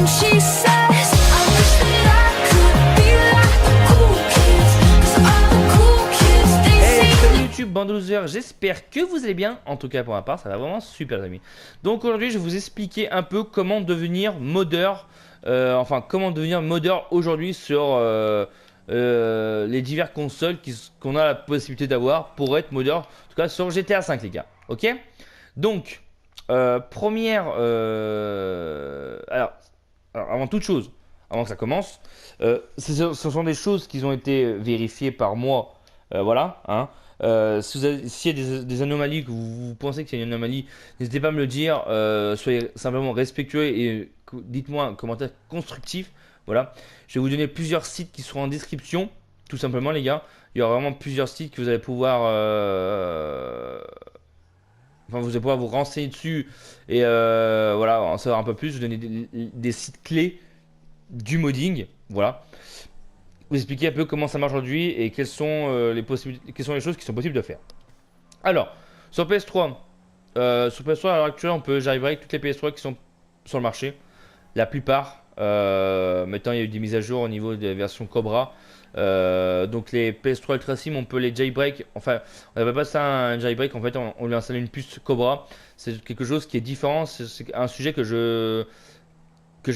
And she says, I wish that I could be like the cool kids, 'cause all the cool kids, they Hey, say. salut YouTube Bandloser, j'espère que vous allez bien. En tout cas pour ma part, ça va vraiment super les amis. Donc aujourd'hui je vais vous expliquer un peu comment devenir modeur, comment devenir modeur aujourd'hui sur les diverses consoles qu'on a la possibilité d'avoir pour être modeur, en tout cas sur GTA 5 les gars, ok. Donc, première... alors, avant toute chose, avant que ça commence, ce sont des choses qui ont été vérifiées par moi, voilà, hein. S'il y a des anomalies que vous pensez que c'est une anomalie, n'hésitez pas à me le dire. Soyez simplement respectueux et dites-moi un commentaire constructif. Voilà. Je vais vous donner plusieurs sites qui seront en description, tout simplement les gars. Il y aura vraiment plusieurs sites que vous allez pouvoir, vous allez pouvoir vous renseigner dessus et voilà, en savoir un peu plus. Je vais donner des sites clés du modding, voilà. Vous expliquer un peu comment ça marche aujourd'hui et quelles sont quelles sont les choses qui sont possibles de faire. Alors, sur PS3, à l'heure actuelle, on peut jailbreak toutes les PS3 qui sont sur le marché. La plupart, maintenant il y a eu des mises à jour au niveau des versions Cobra. Donc les PS3 Ultra Sim, on peut les jailbreak. Enfin, on n'appelle pas ça un jailbreak. En fait, on lui installe une puce Cobra. C'est quelque chose qui est différent. C'est un sujet que je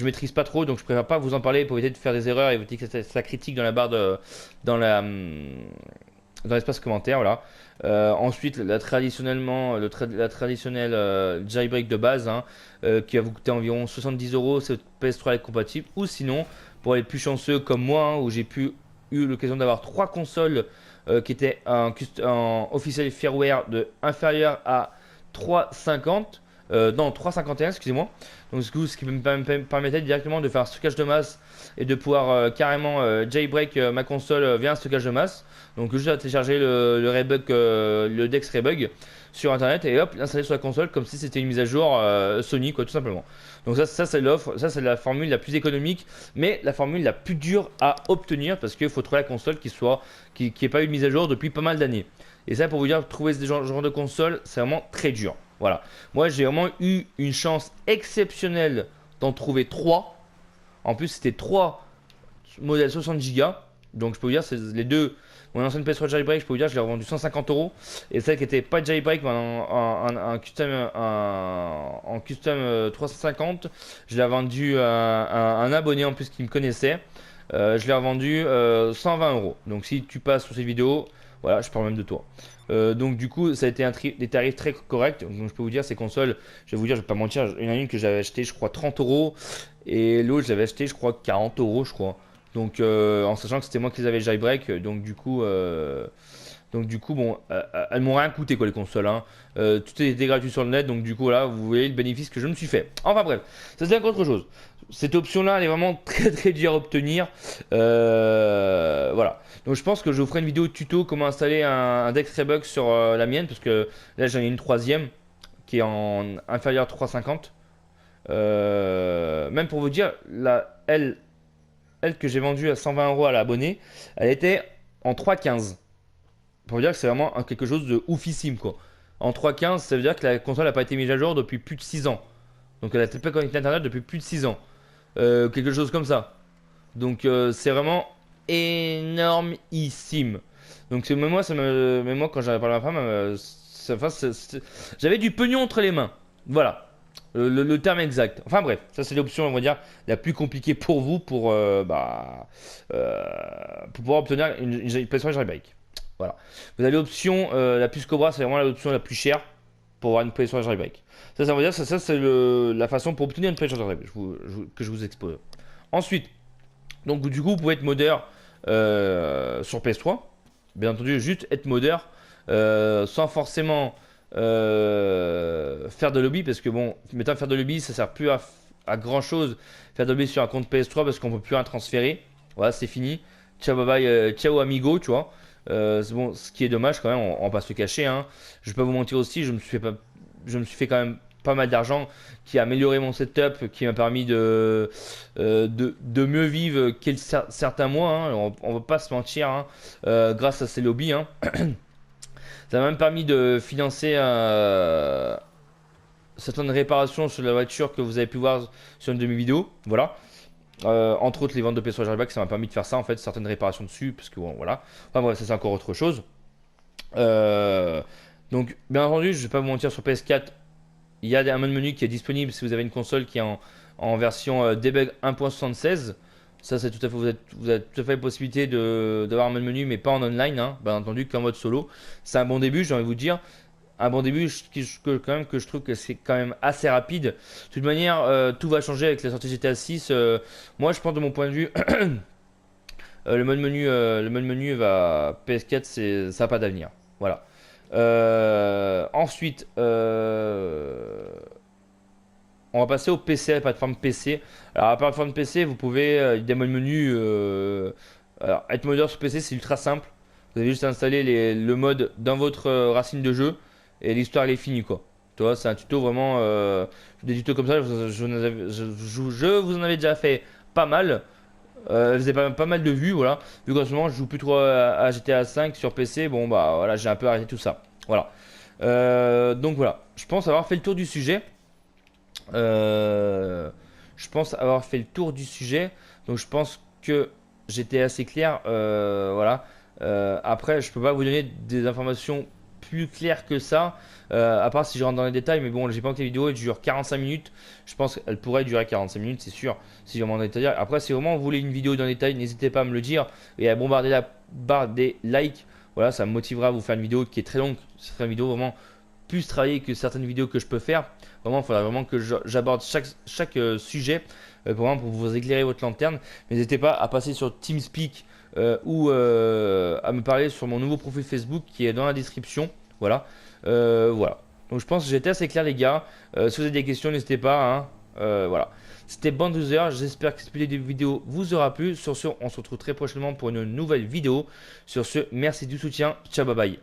maîtrise pas trop, donc je préfère pas vous en parler pour éviter de faire des erreurs et éviter que ça critique dans la barre dans l'espace commentaire, voilà. Ensuite, la traditionnelle jailbreak de base, hein, qui va vous coûter environ 70 €, cette PS3 est compatible. Ou sinon, pour les plus chanceux comme moi, hein, où j'ai eu l'occasion d'avoir 3 consoles qui étaient en officiel firmware inférieur à 350. Non, 351, excusez-moi. Donc ce qui me permettait directement de faire un stockage de masse et de pouvoir carrément jailbreak ma console via un stockage de masse. Donc juste à télécharger le Rebug, le Dex Rebug sur internet et hop, l'installer sur la console comme si c'était une mise à jour Sony, quoi, tout simplement. Donc ça c'est l'offre, ça c'est la formule la plus économique, mais la formule la plus dure à obtenir parce qu'il faut trouver la console qui ait pas eu de mise à jour depuis pas mal d'années. Et ça, pour vous dire, trouver ce genre de console, c'est vraiment très dur. Voilà. Moi, j'ai vraiment eu une chance exceptionnelle d'en trouver 3. En plus, c'était 3 modèles 60 Go. Donc, je peux vous dire, c'est les deux. Mon ancienne PS3 jailbreak, je peux vous dire, je l'ai revendu 150 €. Et celle qui n'était pas jailbreak, mais en custom 350, je l'ai vendu à un abonné en plus qui me connaissait. Je l'ai revendu 120 €. Donc, si tu passes sur cette vidéo, voilà, je parle même de toi. Donc du coup ça a été des tarifs très corrects. Donc je peux vous dire ces consoles, je vais vous dire, je vais pas mentir, il y en a une que j'avais acheté je crois 30 € et l'autre je l'avais acheté je crois 40 € je crois. Donc en sachant que c'était moi qui les avais jailbreak, donc du coup bon, elles m'ont rien coûté quoi les consoles, hein. Tout était gratuit sur le net, donc du coup là vous voyez le bénéfice que je me suis fait. Enfin bref, ça c'est encore autre chose. Cette option là elle est vraiment très dure à obtenir. Voilà. Donc je pense que je vous ferai une vidéo tuto comment installer un Dex Rebug sur la mienne, parce que là j'en ai une troisième qui est en inférieur 350. Même pour vous dire, elle que j'ai vendue à 120 € à l'abonné, elle était en 315. Pour vous dire que c'est vraiment quelque chose de oufissime quoi. En 315, ça veut dire que la console n'a pas été mise à jour depuis plus de 6 ans. Donc elle a peut-être pas connecté à internet depuis plus de 6 ans. Quelque chose comme ça. Donc c'est vraiment énormissime. Donc même moi quand j'avais parlé à ma femme, j'avais du pognon entre les mains. Voilà. Le terme exact. Enfin bref, ça c'est l'option on va dire la plus compliquée pour vous pour pouvoir obtenir une PlayStation jailbreak. Voilà. Vous avez l'option la puce Cobra, c'est vraiment l'option la plus chère pour avoir une PlayStation jailbreak. Ça veut dire ça c'est la façon pour obtenir une PlayStation jailbreak que je vous expose. Ensuite, donc du coup vous pouvez être modeur sur PS3. Bien entendu, juste être modeur sans forcément faire de lobby, parce que bon, maintenant faire de lobby ça sert plus à grand chose. Faire de lobby sur un compte PS3 parce qu'on peut plus rien transférer. Voilà, c'est fini. Ciao bye bye, ciao amigo, tu vois. C'est bon, ce qui est dommage quand même, on va pas se le cacher, hein. Je vais pas vous mentir aussi, je me suis fait quand même pas mal d'argent, qui a amélioré mon setup, qui m'a permis de mieux vivre certains mois, hein. On va pas se mentir, hein, grâce à ces lobbies, hein. Ça m'a même permis de financer certaines réparations sur la voiture que vous avez pu voir sur une de mes vidéos. Voilà. Entre autres, les ventes de pièces sur Jaribac, ça m'a permis de faire ça en fait, certaines réparations dessus, parce que bon, voilà. Enfin bref, ça c'est encore autre chose. Euh, donc, bien entendu, je vais pas vous mentir, sur PS4, il y a un mode menu qui est disponible si vous avez une console qui est en version debug 1.76. Ça, c'est tout à fait, vous avez tout à fait la possibilité d'avoir un mode menu, mais pas en online, hein, bien entendu, qu'en mode solo. C'est un bon début, j'ai envie de vous dire. Un bon début, quand même, que je trouve que c'est quand même assez rapide. De toute manière, tout va changer avec la sortie GTA 6. Moi, je pense de mon point de vue, le mode menu va PS4, ça n'a pas d'avenir. Voilà. Ensuite, on va passer au PC, à la plateforme PC. Alors, à la plateforme PC, vous pouvez, il y a des modes menu. Alors, être modeur sur PC, c'est ultra simple. Vous avez juste à installer le mode dans votre racine de jeu et l'histoire elle est finie quoi. Tu vois, c'est un tuto vraiment. Des tutos comme ça, je vous en avais déjà fait pas mal. Elle faisait pas mal de vues, voilà. Vu qu'en ce moment je joue plus trop à GTA 5 sur PC, bon bah voilà, j'ai un peu arrêté tout ça. Voilà. Donc voilà, je pense avoir fait le tour du sujet. Je pense avoir fait le tour du sujet. Donc je pense que j'étais assez clair. Voilà. Après, je peux pas vous donner des informations plus claires que ça. À part si je rentre dans les détails. Mais bon, j'ai pas que la vidéo elle dure 45 minutes. Je pense qu'elle pourrait durer 45 minutes, c'est sûr. Si je rentre dans les détails. Après, si vraiment vous voulez une vidéo dans les détails, n'hésitez pas à me le dire et à bombarder la barre des likes. Voilà, ça me motivera à vous faire une vidéo qui est très longue. Ce sera une vidéo vraiment plus travaillée que certaines vidéos que je peux faire. Vraiment, il faudra vraiment que j'aborde chaque sujet pour vous éclairer votre lanterne. N'hésitez pas à passer sur TeamSpeak ou à me parler sur mon nouveau profil Facebook qui est dans la description. Voilà. Voilà. Donc je pense que j'étais assez clair les gars. Si vous avez des questions, n'hésitez pas. Hein. Voilà. C'était Bandozer. J'espère que cette petite vidéo vous aura plu. Sur ce, on se retrouve très prochainement pour une nouvelle vidéo. Sur ce, merci du soutien. Ciao, bye bye.